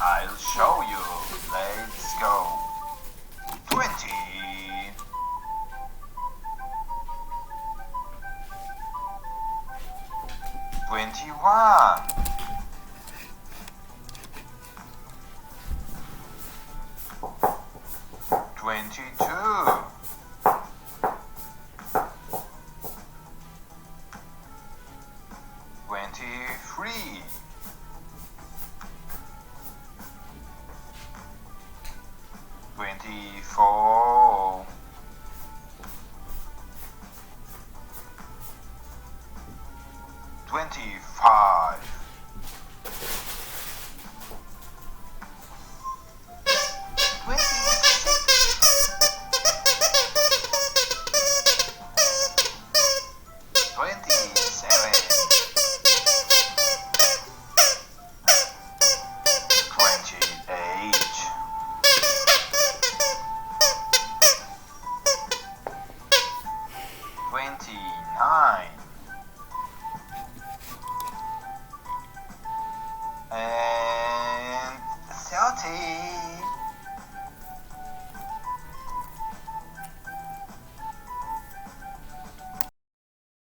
I'll show you. Let's go. 20. 21. 22. 23. 24. 25. 27. 28. 29. And 30.